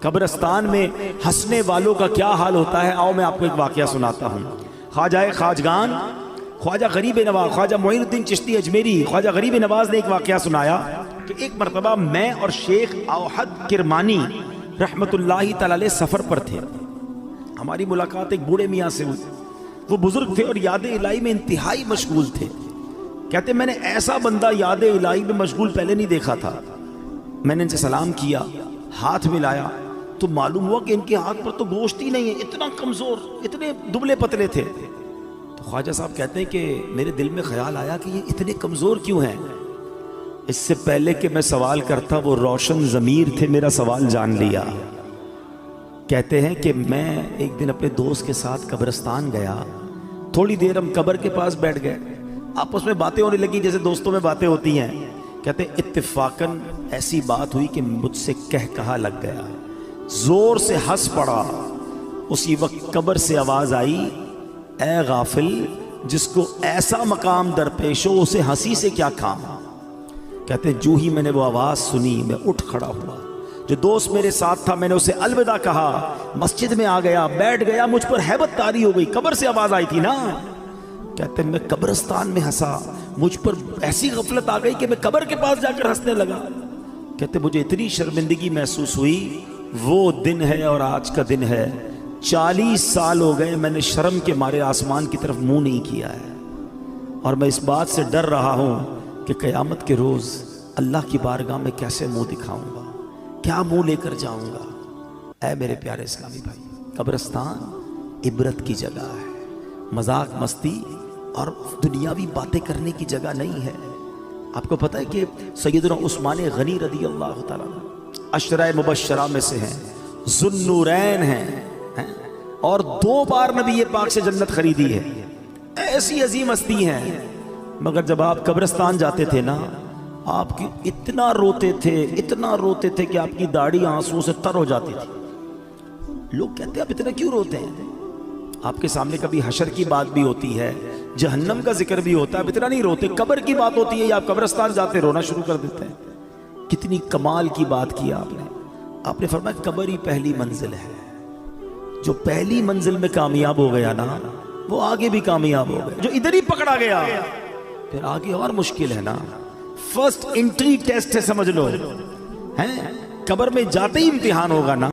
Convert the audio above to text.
قبرستان میں ہنسنے والوں کا کیا حال ہوتا ہے، آؤ میں آپ کو ایک واقعہ سناتا ہوں۔ خواجہ خواجگان، خواجہ غریب نواز، خواجہ معین الدین چشتی اجمیری، خواجہ غریب نواز نے ایک واقعہ سنایا کہ ایک مرتبہ میں اور شیخ اوحد کرمانی رحمت اللہ تعالی علیہ سفر پر تھے۔ ہماری ملاقات ایک بوڑھے میاں سے ہوئی۔ وہ بزرگ تھے اور یاد الہی میں انتہائی مشغول تھے۔ کہتے میں نے ایسا بندہ یاد الہی میں مشغول پہلے نہیں دیکھا تھا۔ میں نے ان سے سلام کیا، ہاتھ ملایا تو معلوم ہوا کہ ان کے ہاتھ پر تو گوشت ہی نہیں ہے، اتنا کمزور، اتنے دبلے پتلے تھے۔ تو خواجہ صاحب کہتے ہیں کہ میرے دل میں خیال آیا کہ یہ اتنے کمزور کیوں ہیں۔ اس سے پہلے کہ میں سوال کرتا وہ روشن ضمیر تھے، میرا سوال جان لیا۔ کہتے ہیں کہ میں ایک دن اپنے دوست کے ساتھ قبرستان گیا، تھوڑی دیر ہم قبر کے پاس بیٹھ گئے، آپس میں باتیں ہونے لگی جیسے دوستوں میں باتیں ہوتی ہیں۔ کہتے ہیں اتفاقاً ایسی بات ہوئی کہ مجھ سے کہا لگ گیا، زور سے ہنس پڑا۔ اسی وقت قبر سے آواز آئی، اے غافل، جس کو ایسا مقام درپیش ہو اسے ہنسی سے کیا کام۔ کہتے ہیں جو ہی میں نے وہ آواز سنی میں اٹھ کھڑا ہوا، جو دوست میرے ساتھ تھا میں نے اسے الوداع کہا، مسجد میں آ گیا، بیٹھ گیا، مجھ پر ہیبت طاری ہو گئی، قبر سے آواز آئی تھی نا۔ کہتے ہیں میں قبرستان میں ہنسا، مجھ پر ایسی غفلت آ گئی کہ میں قبر کے پاس جا کر ہنسنے لگا۔ کہتے مجھے اتنی شرمندگی محسوس ہوئی، وہ دن ہے اور آج کا دن ہے، 40 سال ہو گئے میں نے شرم کے مارے آسمان کی طرف منہ نہیں کیا ہے، اور میں اس بات سے ڈر رہا ہوں کہ قیامت کے روز اللہ کی بارگاہ میں کیسے منہ دکھاؤں گا، کیا منہ لے کر جاؤں گا۔ اے میرے پیارے اسلامی بھائی، قبرستان عبرت کی جگہ ہے، مذاق مستی اور دنیاوی باتیں کرنے کی جگہ نہیں ہے۔ آپ کو پتہ ہے کہ سیدنا عثمان غنی رضی اللہ تعالیٰ عشرہ مبشرہ میں سے ہیں، ذو النورین ہیں، اور 2 بار نبی پاک سے جنت خریدی ہے، ایسی عظیم ہستی ہیں۔ مگر جب آپ قبرستان جاتے تھے نا، آپ کی اتنا روتے تھے کہ آپ کی داڑھی آنسوں سے تر ہو جاتی تھی۔ لوگ کہتے ہیں آپ اتنا کیوں روتے ہیں؟ آپ کے سامنے کبھی حشر کی بات بھی ہوتی ہے، جہنم کا ذکر بھی ہوتا ہے، آپ اتنا نہیں روتے۔ قبر کی بات ہوتی ہے یا آپ قبرستان جاتے رونا شروع کر دیتے ہیں۔ کتنی کمال کی بات کی آپ نے فرمایا قبر ہی پہلی منزل ہے۔ جو پہلی منزل میں کامیاب ہو گیا نا وہ آگے بھی کامیاب ہو گیا، جو ادھر ہی پکڑا گیا پھر آگے اور مشکل ہے نا۔ فرسٹ انٹری ٹیسٹ ہے، سمجھ لو، قبر میں جاتے ہی امتحان ہوگا نا۔